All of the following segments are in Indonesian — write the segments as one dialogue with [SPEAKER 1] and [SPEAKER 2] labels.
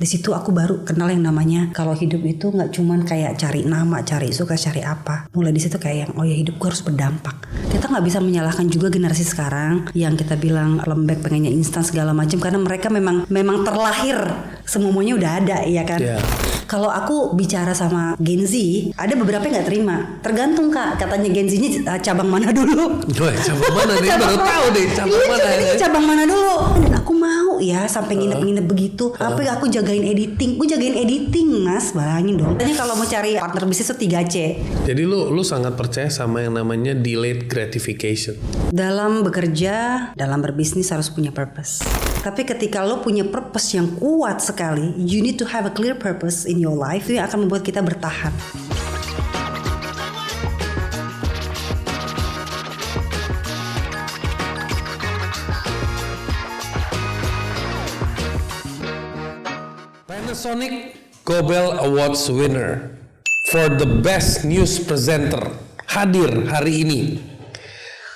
[SPEAKER 1] Di situ aku baru kenal yang namanya kalau hidup itu nggak cuman kayak cari nama, cari suka, cari apa. Mulai di situ kayak yang oh ya hidup gue harus berdampak. Kita nggak bisa menyalahkan juga generasi sekarang yang kita bilang lembek pengennya instan segala macam karena mereka memang terlahir semuanya udah ada ya kan. Yeah. Kalau aku bicara sama Gen Z, ada beberapa yang nggak terima. Tergantung Kak, katanya Gen Z-nya cabang mana dulu?
[SPEAKER 2] Cabang mana nih? Baru tahu deh cabang mana.
[SPEAKER 1] Iya, cabang mana dulu? Dan aku mau ya sampai nginep-nginep begitu. Apa aku jagain editing? Gue jagain editing Mas, bayangin dong. Tanya kalau mau cari partner bisnis itu 3C.
[SPEAKER 2] Jadi lu sangat percaya sama yang namanya delayed gratification.
[SPEAKER 1] Dalam bekerja, dalam berbisnis harus punya purpose. Tapi ketika lo punya purpose yang kuat sekali, you need to have a clear purpose in your life, itu yang akan membuat kita bertahan.
[SPEAKER 2] Panasonic Gobel Awards winner for the best news presenter hadir hari ini.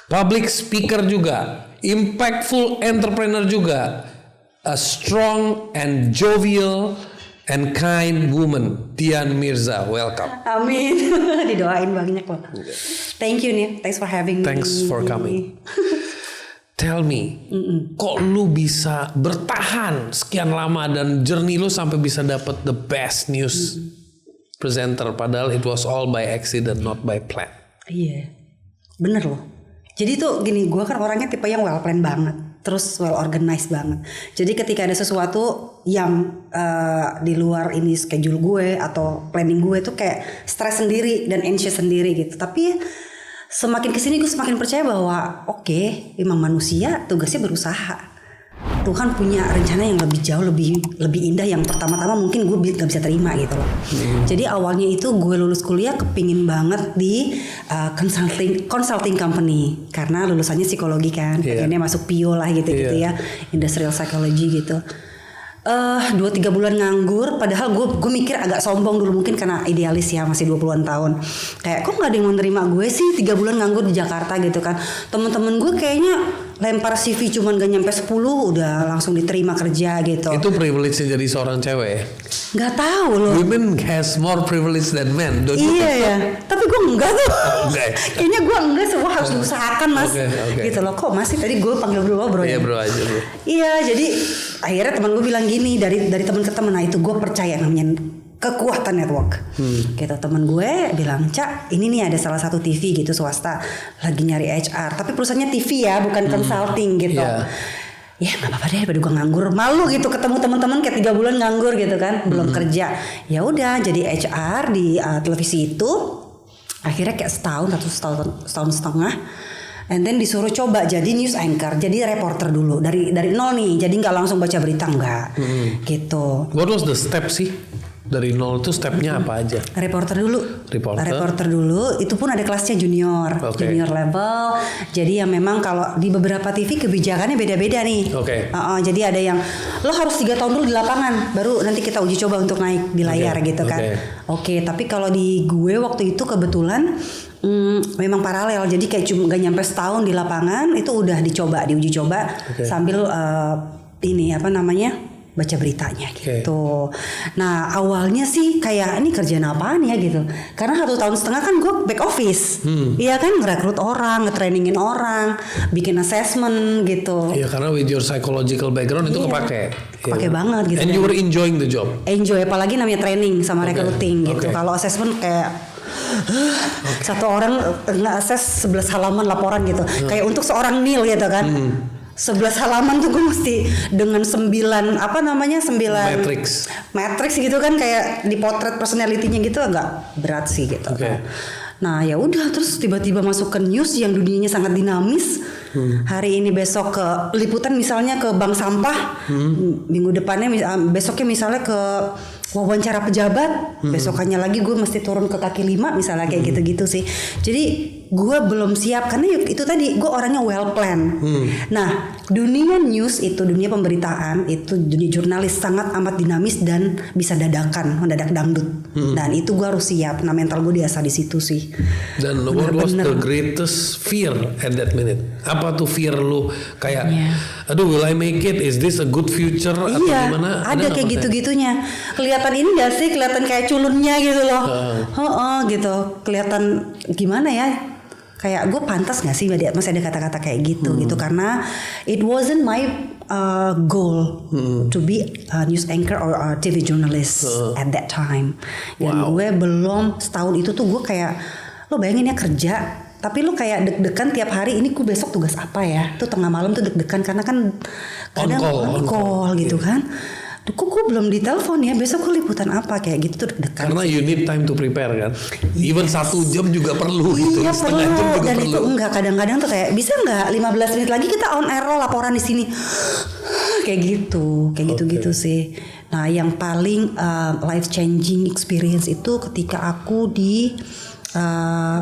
[SPEAKER 2] Public speaker juga, impactful entrepreneur juga, a strong and jovial and kind woman, Dian Mirza. Welcome.
[SPEAKER 1] Amin. Didoain banyak loh. Thank you nih, thanks for having me.
[SPEAKER 2] Thanks for coming. Tell me, kok lu bisa bertahan sekian lama dan journey lu sampai bisa dapat the best news presenter, padahal it was all by accident, not by plan.
[SPEAKER 1] Iya, bener loh. Jadi tuh gini, gue kan orangnya tipe yang well planned banget, terus well organized banget. Jadi ketika ada sesuatu yang di luar ini schedule gue atau planning gue tuh kayak stres sendiri dan anxious sendiri gitu. Tapi semakin kesini gue semakin percaya bahwa oke, emang manusia tugasnya berusaha. Tuhan punya rencana yang lebih jauh, lebih indah yang pertama-tama mungkin gue gak bisa terima gitu loh. Jadi awalnya itu gue lulus kuliah kepingin banget di consulting company karena lulusannya psikologi kan, pengennya masuk PIO lah gitu-gitu ya, industrial psychology gitu. 2-3 bulan nganggur, padahal gue mikir agak sombong dulu mungkin karena idealis ya, masih 20-an tahun. Kayak kok gak ada yang mau nerima gue sih 3 bulan nganggur di Jakarta gitu kan. Temen-temen gue kayaknya lempar CV cuman gak nyampe 10 udah langsung diterima kerja gitu.
[SPEAKER 2] Itu privilege-nya jadi seorang cewek?
[SPEAKER 1] Gak tahu loh.
[SPEAKER 2] Women has more privilege than men.
[SPEAKER 1] Iya ya, tapi gue enggak tuh. Kayaknya gue enggak, semua harus diusahakan Mas. Gitu loh, kok masih tadi gue panggil bro
[SPEAKER 2] ya? Iya bro aja bro.
[SPEAKER 1] Iya, jadi akhirnya teman gue bilang gini, dari teman ke teman, nah itu gue percaya namanya kekuatan network. Gitu, teman gue bilang, Cak, ini nih ada salah satu TV gitu swasta lagi nyari HR, tapi perusahaannya TV ya, bukan consulting gitu. Ya nggak apa-apa deh, daripada gue nganggur, malu gitu ketemu teman-teman kayak 3 bulan nganggur gitu kan, belum kerja. Ya udah jadi HR di televisi itu, akhirnya kayak setahun setengah. And then disuruh coba jadi news anchor, jadi reporter dulu dari nol nih, jadi nggak langsung baca berita nggak, gitu.
[SPEAKER 2] What was the step sih? Dari nol itu stepnya apa aja?
[SPEAKER 1] Reporter dulu, itu pun ada kelasnya junior level. Jadi yang memang kalau di beberapa TV kebijakannya beda-beda nih. Jadi ada yang lo harus 3 tahun dulu di lapangan, baru nanti kita uji coba untuk naik di layar gitu kan. Tapi kalau di gue waktu itu kebetulan memang paralel, jadi kayak cuma gak nyampe setahun di lapangan itu udah diuji coba sambil baca beritanya gitu. Nah awalnya sih kayak ini kerjaan apaan ya gitu, karena 1 tahun setengah kan gue back office, iya kan, ngerekrut orang, ngetrainingin orang, bikin assessment gitu.
[SPEAKER 2] Iya, karena with your psychological background itu kepake
[SPEAKER 1] banget gitu.
[SPEAKER 2] And you were enjoying the job?
[SPEAKER 1] Enjoy, apalagi namanya training sama recruiting gitu. Kalau assessment kayak satu orang nge-assess 11 halaman laporan gitu, kayak untuk seorang Neil gitu kan. 11 halaman tuh gue mesti dengan 9 matrix gitu kan, kayak dipotret personality-nya gitu, agak berat sih gitu. Nah ya udah, terus tiba-tiba masuk ke news yang dunianya sangat dinamis. Hari ini besok ke liputan misalnya ke bank sampah, minggu depannya besoknya misalnya ke wawancara pejabat, besokannya lagi gue mesti turun ke kaki lima misalnya kayak gitu-gitu sih. Jadi gue belum siap karena itu tadi gue orangnya well plan. Nah dunia news itu, dunia pemberitaan itu, dunia jurnalis sangat amat dinamis dan bisa dadakan, mendadak dangdut. Dan itu gue harus siap. Nah mental gue diasah di situ sih.
[SPEAKER 2] Dan what was the greatest fear at that minute? Apa tuh fear lu kayak, aduh will I make it? Is this a good future? Atau gimana?
[SPEAKER 1] Ada kayak gitu-gitunya. Kelihatan ini gak sih? Kelihatan kayak culunnya gitu loh. Gitu. Kelihatan gimana ya? Kayak gue pantas gak sih masih ada kata-kata kayak gitu gitu, karena it wasn't my goal to be a news anchor or a TV journalist at that time. Dan gue belum setahun itu tuh gue kayak, lo bayangin ya kerja tapi lo kayak deg-degan tiap hari, ini gue besok tugas apa ya, tuh tengah malam tuh deg-degan karena kan kadang on call gitu kan. Duh, kok gue belum ditelepon ya, besok gue liputan apa, kayak gitu tuh deg-degan.
[SPEAKER 2] Karena you need time to prepare kan. Even 1 jam juga perlu gitu.
[SPEAKER 1] Iya
[SPEAKER 2] setengah
[SPEAKER 1] perlu.
[SPEAKER 2] jam juga
[SPEAKER 1] Dan
[SPEAKER 2] perlu.
[SPEAKER 1] itu enggak, kadang-kadang tuh kayak bisa enggak 15 menit lagi kita on air lo laporan di sini. Kayak gitu sih. Nah, yang paling life changing experience itu ketika aku di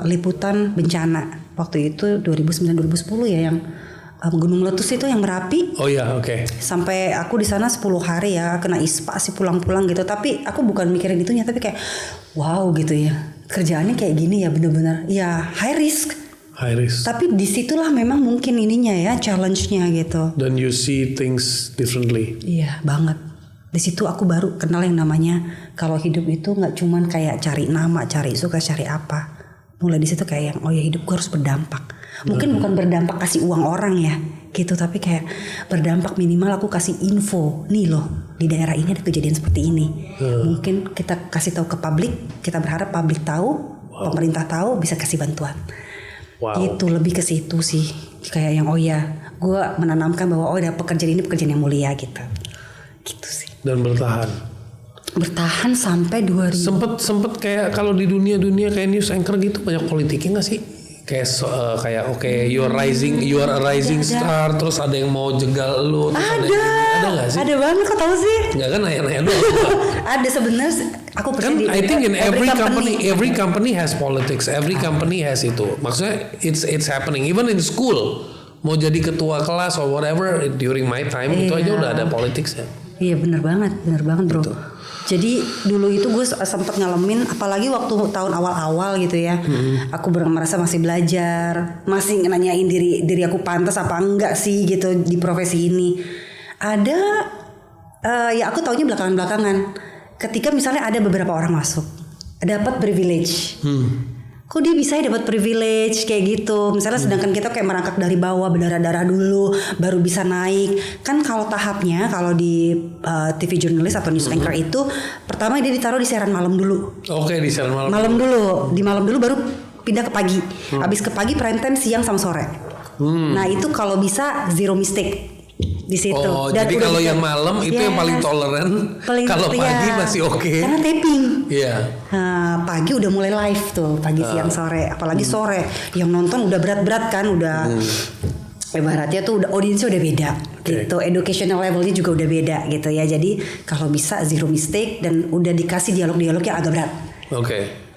[SPEAKER 1] liputan bencana. Waktu itu 2009-2010 ya, yang gunung meletus itu yang Merapi.
[SPEAKER 2] Oh ya, oke.
[SPEAKER 1] Sampai aku di sana 10 hari ya, kena ispa sih pulang-pulang gitu. Tapi aku bukan mikirin itunya, tapi kayak wow gitu ya. Kerjaannya kayak gini ya, bener-bener ya high risk.
[SPEAKER 2] High risk.
[SPEAKER 1] Tapi disitulah memang mungkin ininya ya, challenge-nya gitu.
[SPEAKER 2] Then you see things differently.
[SPEAKER 1] Iya banget. Di situ aku baru kenal yang namanya kalau hidup itu nggak cuman kayak cari nama, cari suka, cari apa. Mulai di situ kayak yang oh ya hidup gue harus berdampak. Mungkin bukan berdampak kasih uang orang ya gitu, tapi kayak berdampak minimal aku kasih info, nih loh di daerah ini ada kejadian seperti ini. Mungkin kita kasih tahu ke publik, kita berharap publik tahu, pemerintah tahu, bisa kasih bantuan. Gitu, lebih ke situ sih, kayak yang oh ya gue menanamkan bahwa oh ya pekerjaan ini pekerjaan yang mulia gitu sih. Dan bertahan sampai 2000.
[SPEAKER 2] Sempet kayak kalau di dunia kayak news anchor gitu banyak politiknya nggak sih? Kayak oke, you are a rising star, terus ada yang mau jegal lu, terus ada nggak sih?
[SPEAKER 1] Ada banget, kok tahu sih?
[SPEAKER 2] Nggak kan nanya doang.
[SPEAKER 1] Ada sebenarnya, aku
[SPEAKER 2] Kan I think in every company has politics, every company has itu. Maksudnya it's happening even in school. Mau jadi ketua kelas or whatever during my time itu aja udah ada politics ya.
[SPEAKER 1] Iya benar banget bro. Gitu. Jadi dulu itu gue sempat ngalamin, apalagi waktu tahun awal-awal gitu ya. Aku merasa masih belajar, masih nanyain diri aku pantas apa enggak sih gitu di profesi ini. Ada ya aku taunya belakangan. Ketika misalnya ada beberapa orang masuk, dapat privilege. Kok dia bisa dapat privilege kayak gitu? Misalnya sedangkan kita kayak merangkak dari bawah, berdarah-darah dulu, baru bisa naik. Kan kalau tahapnya, kalau di TV jurnalis atau news anchor itu, pertama dia ditaruh di siaran malam dulu.
[SPEAKER 2] Oke, di siaran malam.
[SPEAKER 1] Di malam dulu baru pindah ke pagi. Habis ke pagi prime time siang sama sore. Nah itu kalau bisa zero mistake di situ.
[SPEAKER 2] Oh, dan jadi kalau yang malam itu yang paling toleran. Kalau pagi masih oke.
[SPEAKER 1] Karena taping.
[SPEAKER 2] Iya.
[SPEAKER 1] Nah, pagi udah mulai live tuh, pagi siang sore, apalagi sore yang nonton udah berat-berat kan, udah ibaratnya tuh udah audiensnya udah beda gitu, educational levelnya juga udah beda gitu ya. Jadi kalau bisa zero mistake dan udah dikasih dialog-dialog yang agak berat.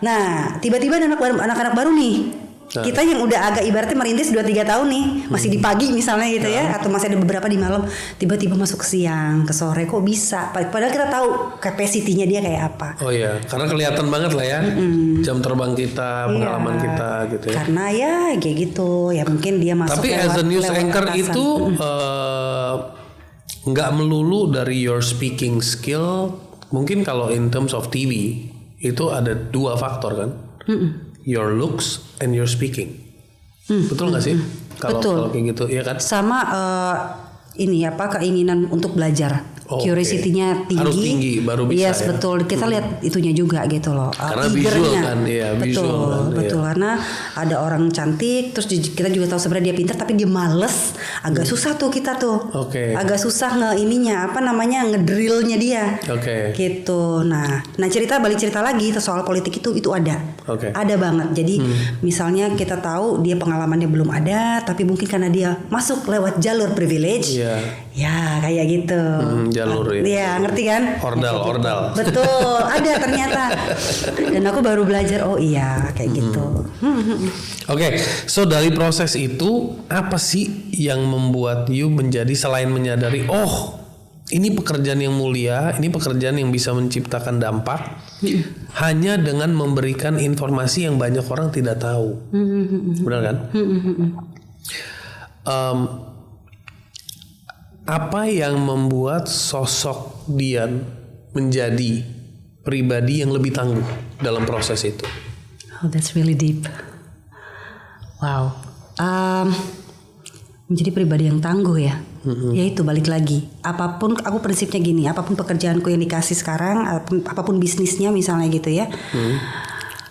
[SPEAKER 1] Nah tiba-tiba anak-anak baru nih. Kita yang udah agak ibaratnya merintis 2-3 tahun nih, masih di pagi misalnya gitu ya, atau masih ada beberapa di malam, tiba-tiba masuk ke siang, ke sore, kok bisa? Padahal kita tahu capacity-nya dia kayak apa.
[SPEAKER 2] Oh iya, karena kelihatan banget lah ya, jam terbang kita, pengalaman kita gitu ya.
[SPEAKER 1] Karena ya kayak gitu, ya mungkin dia masuk.
[SPEAKER 2] Tapi as a news anchor atasan itu nggak melulu dari your speaking skill. Mungkin kalau in terms of TV itu ada 2 faktor kan. Your looks and your speaking. Betul nggak sih? Kalau kayak gitu, ya kan?
[SPEAKER 1] Sama ini apa keinginan untuk belajar. Curiosity-nya tinggi.
[SPEAKER 2] Harus tinggi baru bisa.
[SPEAKER 1] Yes, betul. Kita lihat itunya juga gitu loh.
[SPEAKER 2] Karena visual kan, ya,
[SPEAKER 1] betul. Karena ada orang cantik, terus kita juga tahu sebenarnya dia pintar, tapi dia males. Agak susah tuh kita tuh. Agak susah ngedrillnya dia. Gitu. Nah balik cerita lagi soal politik itu ada. Ada banget. Jadi misalnya kita tahu dia pengalamannya belum ada, tapi mungkin karena dia masuk lewat jalur privilege. Ya kayak gitu.
[SPEAKER 2] Jalur ya.
[SPEAKER 1] Iya ngerti kan?
[SPEAKER 2] Ordal.
[SPEAKER 1] Betul, ada ternyata. Dan aku baru belajar, oh iya kayak gitu.
[SPEAKER 2] Oke, so dari proses itu apa sih yang membuat you menjadi selain menyadari, oh ini pekerjaan yang mulia, ini pekerjaan yang bisa menciptakan dampak, hanya dengan memberikan informasi yang banyak orang tidak tahu, benar kan? Apa yang membuat sosok Dian menjadi pribadi yang lebih tangguh dalam proses itu?
[SPEAKER 1] Oh, that's really deep. Wow. Menjadi pribadi yang tangguh ya. Yaitu balik lagi. Apapun, aku prinsipnya gini. Apapun pekerjaanku yang dikasih sekarang, apapun bisnisnya misalnya gitu ya.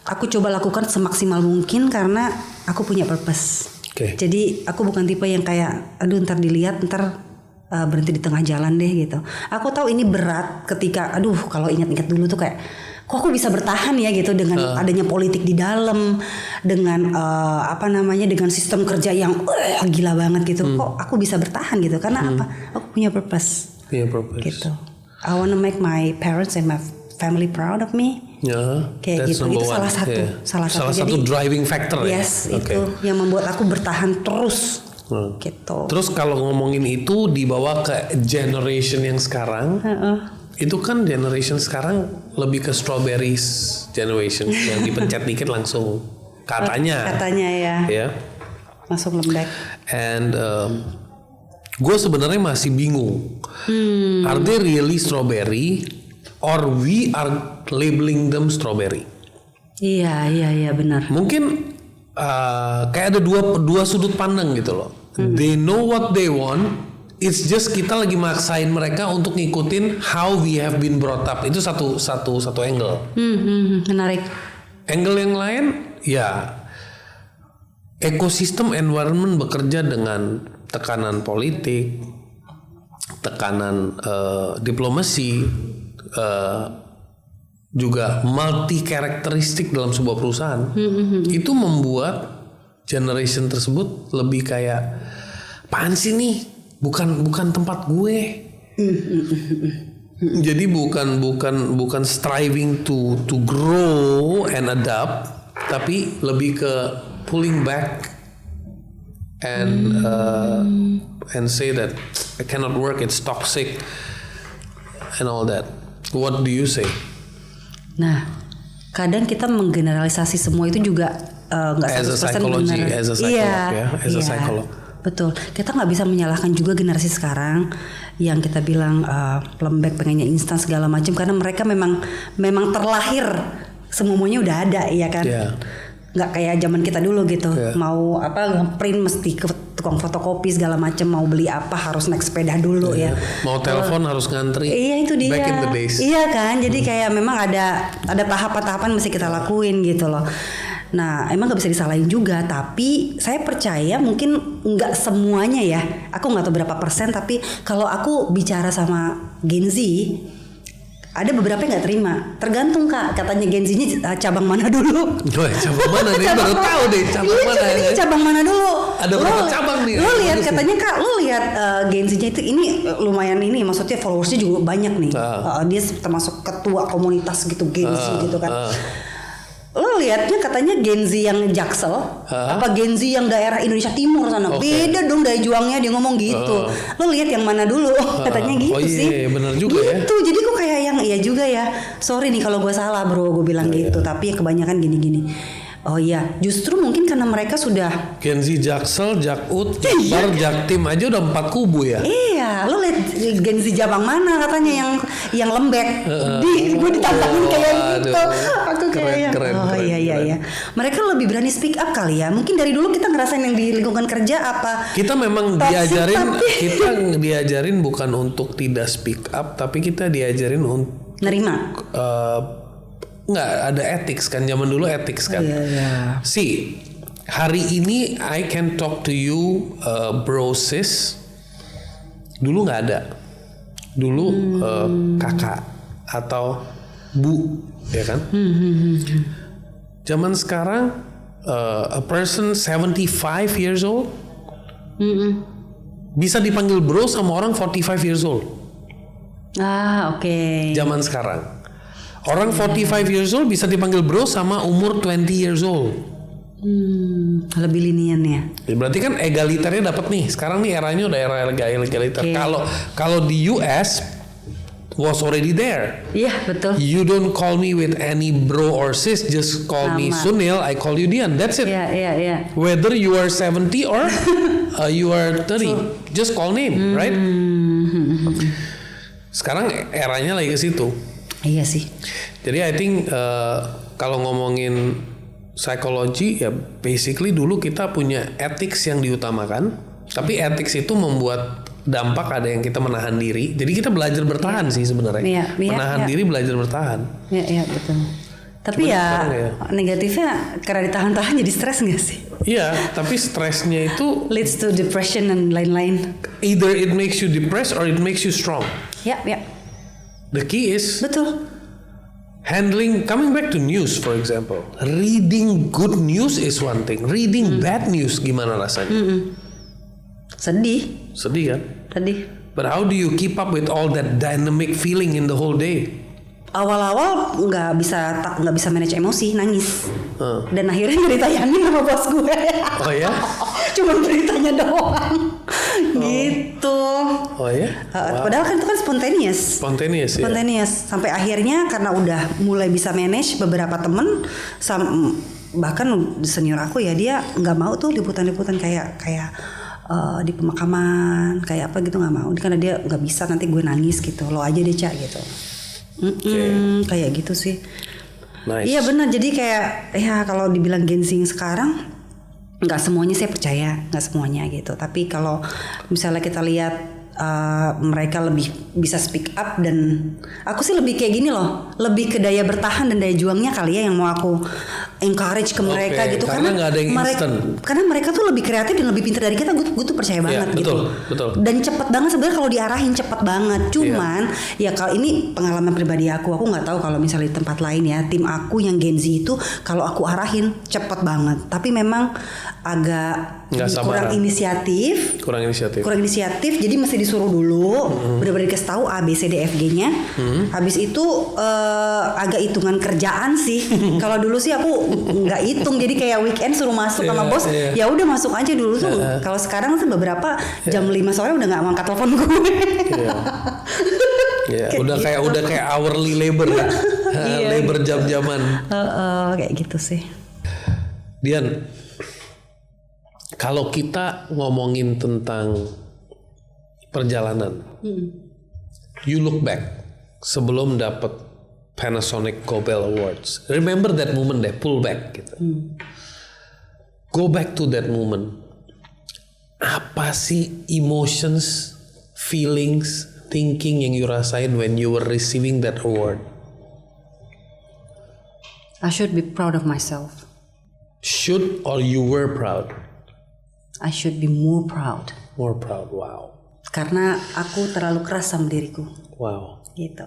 [SPEAKER 1] Aku coba lakukan semaksimal mungkin karena aku punya purpose.
[SPEAKER 2] Okay.
[SPEAKER 1] Jadi aku bukan tipe yang kayak, aduh ntar dilihat, ntar berhenti di tengah jalan deh gitu. Aku tahu ini berat ketika, aduh kalau ingat-ingat dulu tuh kayak, kok aku bisa bertahan ya gitu dengan adanya politik di dalam, dengan dengan sistem kerja yang gila banget gitu. Kok aku bisa bertahan gitu? Karena apa? Aku punya purpose. Gitu. I wanna make my parents and my family proud of me. Kayak gitu. Itu salah satu.
[SPEAKER 2] Jadi, driving factor ya.
[SPEAKER 1] Yes, itu yang membuat aku bertahan terus. Gitu.
[SPEAKER 2] Terus kalau ngomongin itu dibawa ke generation yang sekarang, itu kan generation sekarang lebih ke strawberries generation yang dipencet dikit langsung katanya ya
[SPEAKER 1] masuk lembek.
[SPEAKER 2] And gue sebenarnya masih bingung, are they really strawberry or we are labeling them strawberry?
[SPEAKER 1] Iya benar.
[SPEAKER 2] Mungkin kayak ada dua sudut pandang gitu loh. They know what they want. It's just kita lagi maksain mereka untuk ngikutin how we have been brought up. Itu satu angle.
[SPEAKER 1] Menarik.
[SPEAKER 2] Angle yang lain, ya ekosistem environment bekerja dengan tekanan politik, tekanan diplomasi, juga multi karakteristik dalam sebuah perusahaan. Itu membuat generation tersebut lebih kayak, apaan sih nih, bukan tempat gue. Jadi bukan striving to grow and adapt, tapi lebih ke pulling back and say that I cannot work, it's toxic and all that. What do you say?
[SPEAKER 1] Nah, kadang kita menggeneralisasi semua itu juga nggak 100% benar.
[SPEAKER 2] As a psycholog.
[SPEAKER 1] Betul. Kita nggak bisa menyalahkan juga generasi sekarang yang kita bilang lembek, pengennya instan segala macam, karena mereka memang terlahir semuanya udah ada, ya kan? Nggak kayak zaman kita dulu gitu. Mau print mesti ke tukang fotokopi segala macam, mau beli apa harus naik sepeda dulu ya.
[SPEAKER 2] Mau telepon harus ngantri.
[SPEAKER 1] Iya itu dia.
[SPEAKER 2] Back in the days.
[SPEAKER 1] Iya kan. Jadi kayak memang ada tahapan-tahapan mesti kita lakuin gitu loh. Nah emang gak bisa disalahin juga, tapi saya percaya mungkin nggak semuanya ya. Aku nggak tahu berapa persen, tapi kalau aku bicara sama Gen Z, ada beberapa yang nggak terima. Tergantung Kak, katanya Gen Z-nya cabang mana dulu?
[SPEAKER 2] Cabang mana nih? Baru tahu deh cabang mana.
[SPEAKER 1] Ini cabang mana dulu?
[SPEAKER 2] Ada berapa cabang nih?
[SPEAKER 1] Lo lihat katanya Kak, lo lihat Gen Z-nya itu ini lumayan ini, maksudnya followersnya juga banyak nih. Dia termasuk ketua komunitas gitu Gen Z gitu kan. Lo lihatnya katanya Gen Z yang Jaksel, apa Gen Z yang daerah Indonesia Timur sana. Beda dong daya juangnya, dia ngomong gitu. Lo lihat yang mana dulu? Katanya gitu sih.
[SPEAKER 2] Benar juga
[SPEAKER 1] gitu.
[SPEAKER 2] ya.
[SPEAKER 1] Jadi kok kayak yang iya juga ya. Sorry nih kalau gue salah bro, gue bilang gitu. Tapi kebanyakan gini-gini. Oh iya, justru mungkin karena mereka sudah
[SPEAKER 2] Gen Z, Jaksel, Jakut, Jakbar, Jaktim aja udah 4 kubu ya.
[SPEAKER 1] Iya, lo lihat Gen Z Jabang mana katanya yang lembek. Gue ditantangin kayak gitu. Aku kayak
[SPEAKER 2] keren.
[SPEAKER 1] Iya. Mereka lebih berani speak up kali ya. Mungkin dari dulu kita ngerasain yang di lingkungan kerja apa.
[SPEAKER 2] Kita memang diajarin bukan untuk tidak speak up, tapi kita diajarin untuk
[SPEAKER 1] nerima.
[SPEAKER 2] Nggak ada ethics kan, zaman dulu ethics kan. See, hari ini I can talk to you bro sis. Dulu nggak ada. Dulu kakak atau bu, ya kan? Zaman sekarang a person 75 years old bisa dipanggil bro sama orang 45 years old.
[SPEAKER 1] Oke.
[SPEAKER 2] Zaman sekarang. Orang 45 years old bisa dipanggil bro sama umur 20 years old.
[SPEAKER 1] Lebih linian ya.
[SPEAKER 2] Berarti kan egaliternya dapat nih. Sekarang nih eranya udah era egaliter. Kalau di US was already there.
[SPEAKER 1] Iya betul.
[SPEAKER 2] You don't call me with any bro or sis, just call me Sunil, I call you Dian. That's it.
[SPEAKER 1] Iya.
[SPEAKER 2] Whether you are 70 or you are 30, just call name, right? Sekarang eranya lagi ke situ.
[SPEAKER 1] Iya sih.
[SPEAKER 2] Jadi I think kalau ngomongin psikologi ya basically dulu kita punya ethics yang diutamakan, tapi ethics itu membuat dampak ada yang kita menahan diri. Jadi kita belajar bertahan sih sebenarnya. Menahan diri, belajar bertahan.
[SPEAKER 1] Iya betul. Tapi negatifnya karena ditahan-tahan jadi stres nggak sih?
[SPEAKER 2] Iya, tapi stresnya itu
[SPEAKER 1] leads to depression dan lain-lain.
[SPEAKER 2] Either it makes you depressed or it makes you strong.
[SPEAKER 1] Ya.
[SPEAKER 2] The key is
[SPEAKER 1] betul.
[SPEAKER 2] Handling, coming back to news for example, reading good news is one thing. Reading bad news gimana rasanya?
[SPEAKER 1] Sedih
[SPEAKER 2] kan?
[SPEAKER 1] Sedih.
[SPEAKER 2] But how do you keep up with all that dynamic feeling in the whole day?
[SPEAKER 1] Awal-awal nggak bisa manage emosi, nangis. Dan akhirnya ditayangin sama bos gue.
[SPEAKER 2] Oh ya?
[SPEAKER 1] Cuma beritanya doang. Gitu.
[SPEAKER 2] Oh ya? Wow.
[SPEAKER 1] Padahal kan itu kan spontaneous.
[SPEAKER 2] Ya?
[SPEAKER 1] Sampai akhirnya karena udah mulai bisa manage beberapa temen, bahkan senior aku ya, dia nggak mau tuh liputan-liputan kayak di pemakaman kayak apa gitu, nggak mau karena dia nggak bisa, nanti gue nangis gitu, lo aja deh Cak gitu. Kayak gitu sih.
[SPEAKER 2] Nice.
[SPEAKER 1] Iya benar, jadi kayak ya kalau dibilang Gen Z sekarang nggak semuanya saya percaya, nggak semuanya gitu, tapi kalau misalnya kita lihat mereka lebih bisa speak up, dan aku sih lebih kayak gini loh, lebih ke daya bertahan dan daya juangnya kali ya yang mau aku encourage ke mereka gitu, karena
[SPEAKER 2] nggak ada yang instant.
[SPEAKER 1] Karena mereka tuh lebih kreatif dan lebih pintar dari kita, gue tuh percaya banget gitu.
[SPEAKER 2] Betul.
[SPEAKER 1] Dan cepet banget sebenarnya kalau diarahin, cepet banget. Cuman ya kalau ini pengalaman pribadi aku nggak tahu kalau misalnya di tempat lain ya, tim aku yang Gen Z itu kalau aku arahin cepet banget, tapi memang agak kurang inisiatif, jadi mesti disuruh dulu, benar-benar dikasih tahu A B C D F G-nya. Habis itu agak hitungan kerjaan sih. Kalau dulu sih aku nggak hitung, jadi kayak weekend suruh masuk sama bos, ya udah masuk aja dulu tuh. Kalau sekarang tuh beberapa jam 5 sore udah nggak angkat telepon gue.
[SPEAKER 2] Udah kayak hourly labor ya. Labor jam-jaman.
[SPEAKER 1] Kayak gitu sih.
[SPEAKER 2] Dian, kalau kita ngomongin tentang perjalanan, you look back sebelum dapat Panasonic Gobel Awards. Remember that moment deh, pull back gitu. Go back to that moment. Apa sih emotions, feelings, thinking yang you rasain when you were receiving that award?
[SPEAKER 1] I should be proud of myself.
[SPEAKER 2] Should or you were proud?
[SPEAKER 1] I should be more proud.
[SPEAKER 2] More proud, wow.
[SPEAKER 1] Karena aku terlalu keras sama diriku.
[SPEAKER 2] Wow.
[SPEAKER 1] Gitu.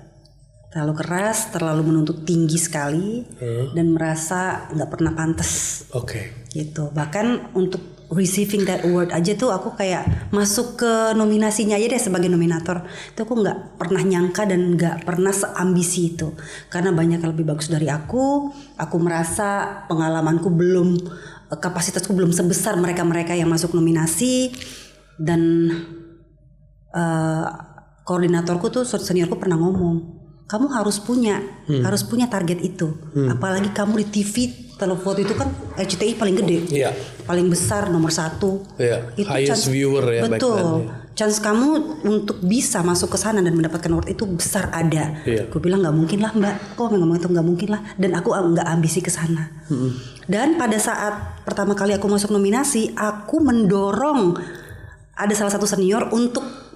[SPEAKER 1] Terlalu keras, terlalu menuntut tinggi sekali, dan merasa nggak pernah pantas.
[SPEAKER 2] Oke.
[SPEAKER 1] Gitu. Bahkan untuk receiving that award aja tuh aku kayak masuk ke nominasinya aja deh sebagai nominator. Itu aku nggak pernah nyangka dan nggak pernah seambisi itu. Karena banyak yang lebih bagus dari aku. Aku merasa pengalamanku belum, kapasitasku belum sebesar mereka-mereka yang masuk nominasi. Dan koordinatorku tuh, seniorku pernah ngomong, kamu harus punya target itu. Apalagi kamu di TV, telepon itu kan RCTI paling gede, paling besar, nomor 1. Itu
[SPEAKER 2] highest viewer ya.
[SPEAKER 1] Betul. Chance kamu untuk bisa masuk ke sana dan mendapatkan award itu besar ada. Gue bilang nggak mungkin lah Mbak, kok ngomong itu nggak mungkin lah. Dan aku nggak ambisi ke sana. Dan pada saat pertama kali aku masuk nominasi, aku mendorong ada salah satu senior untuk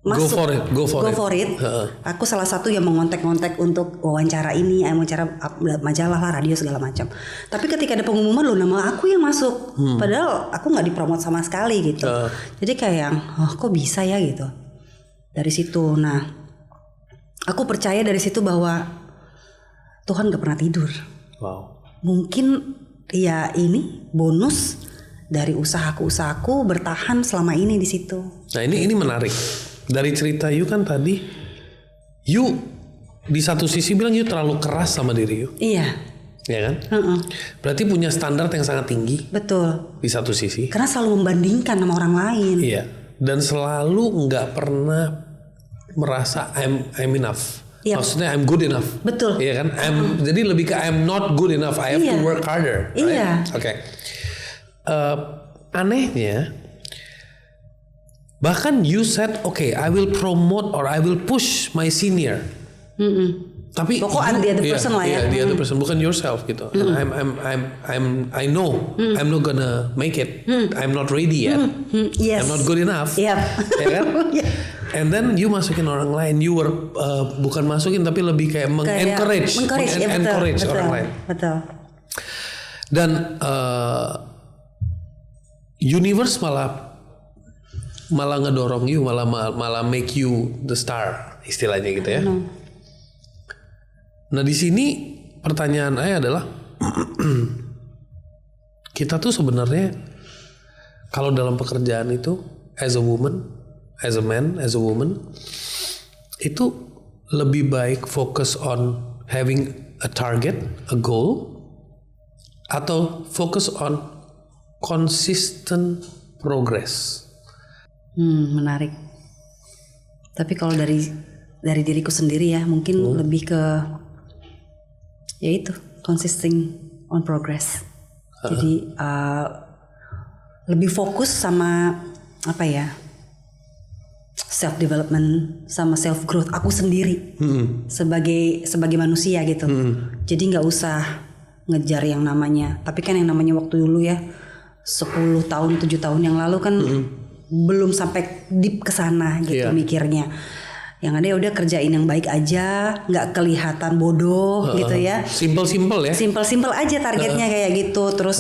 [SPEAKER 1] masuk.
[SPEAKER 2] Go for it.
[SPEAKER 1] Aku salah satu yang mengontek-ngontek untuk wawancara ini, wawancara majalah lah, radio segala macam. Tapi ketika ada pengumuman loh, nama aku yang masuk. Padahal aku nggak dipromot sama sekali gitu. Jadi kayak, kok bisa ya gitu. Dari situ, nah, aku percaya dari situ bahwa Tuhan nggak pernah tidur.
[SPEAKER 2] Wow.
[SPEAKER 1] Mungkin ya ini bonus dari usahaku bertahan selama ini di situ.
[SPEAKER 2] Nah ini menarik. Dari cerita you kan tadi, you di satu sisi bilang you terlalu keras sama diri you.
[SPEAKER 1] Iya.
[SPEAKER 2] Ya kan? Berarti punya standar yang sangat tinggi.
[SPEAKER 1] Betul.
[SPEAKER 2] Di satu sisi.
[SPEAKER 1] Karena selalu membandingkan sama orang lain.
[SPEAKER 2] Iya. Dan selalu nggak pernah merasa I'm enough.
[SPEAKER 1] Yep.
[SPEAKER 2] Maksudnya I'm good enough.
[SPEAKER 1] Betul.
[SPEAKER 2] Iya kan? Jadi lebih ke I'm not good enough. I have to work harder. Right?
[SPEAKER 1] Iya.
[SPEAKER 2] Oke. Anehnya, bahkan you said, okay, I will promote or I will push my senior. Tapi
[SPEAKER 1] pokok the other person lah ya.
[SPEAKER 2] The other person, bukan yourself gitu. I know I'm not gonna make it. I'm not ready yet.
[SPEAKER 1] Yes.
[SPEAKER 2] I'm not good enough.
[SPEAKER 1] Yep.
[SPEAKER 2] Ya kan? And then you masukin orang lain. You were bukan masukin tapi lebih kayak encourage orang lain.
[SPEAKER 1] Betul.
[SPEAKER 2] Dan universe malah ngedorong you, malah make you the star istilahnya gitu ya. Nah di sini pertanyaan saya adalah kita tuh sebenarnya kalau dalam pekerjaan itu as a woman, as a man, as a woman itu lebih baik fokus on having a target, a goal, atau fokus on consistent progress.
[SPEAKER 1] Menarik. Tapi kalau dari diriku sendiri ya mungkin lebih ke yaitu consistent on progress. Jadi lebih fokus sama apa ya, self development sama self growth aku sendiri sebagai manusia gitu. Jadi nggak usah ngejar yang namanya. Tapi kan yang namanya waktu dulu ya 10 tahun 7 tahun yang lalu kan belum sampai deep ke sana gitu mikirnya. Yang ada ya udah kerjain yang baik aja, nggak kelihatan bodoh gitu ya.
[SPEAKER 2] Simple ya.
[SPEAKER 1] Simple aja targetnya kayak gitu. Terus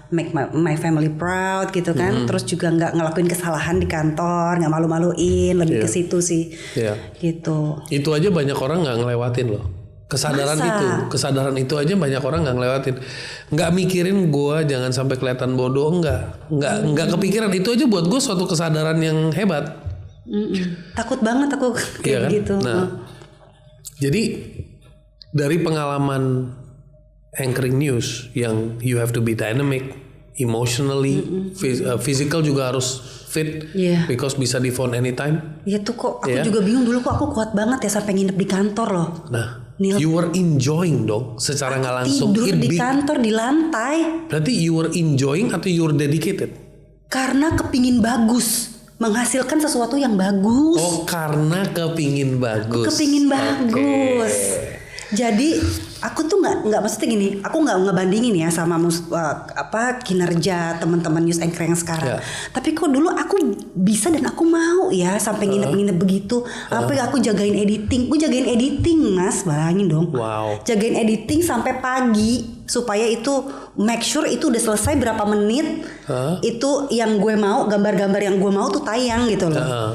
[SPEAKER 1] make my family proud gitu kan. Terus juga nggak ngelakuin kesalahan di kantor, nggak malu-maluin, lebih ke situ sih. Gitu.
[SPEAKER 2] Itu aja banyak orang nggak ngelewatin loh. Kesadaran itu aja banyak orang nggak ngelewatin. Nggak mikirin gue jangan sampai kelihatan bodoh, nggak kepikiran. Itu aja buat gue suatu kesadaran yang hebat.
[SPEAKER 1] Takut banget aku kayak gitu.
[SPEAKER 2] Nah, jadi dari pengalaman anchoring news yang you have to be dynamic, emotionally, physical juga harus fit, because bisa di phone anytime.
[SPEAKER 1] Iya tuh kok aku juga bingung dulu kok aku kuat banget ya sampai nginep di kantor loh.
[SPEAKER 2] Nah, you were enjoying dong secara nggak langsung.
[SPEAKER 1] Tidur di kantor di lantai.
[SPEAKER 2] Berarti you were enjoying atau you were dedicated?
[SPEAKER 1] Karena kepingin bagus. Menghasilkan sesuatu yang bagus.
[SPEAKER 2] Oh, karena kepingin bagus.
[SPEAKER 1] Jadi aku tuh nggak maksudnya gini, aku nggak ngebandingin ya sama kinerja teman-teman news anchor yang sekarang. Tapi kok dulu aku bisa dan aku mau ya sampai nginep begitu. Apa aku jagain editing, mas, bayangin dong.
[SPEAKER 2] Wow.
[SPEAKER 1] Jagain editing sampai pagi supaya itu make sure itu udah selesai berapa menit. Itu yang gue mau, gambar-gambar yang gue mau tuh tayang gitu loh.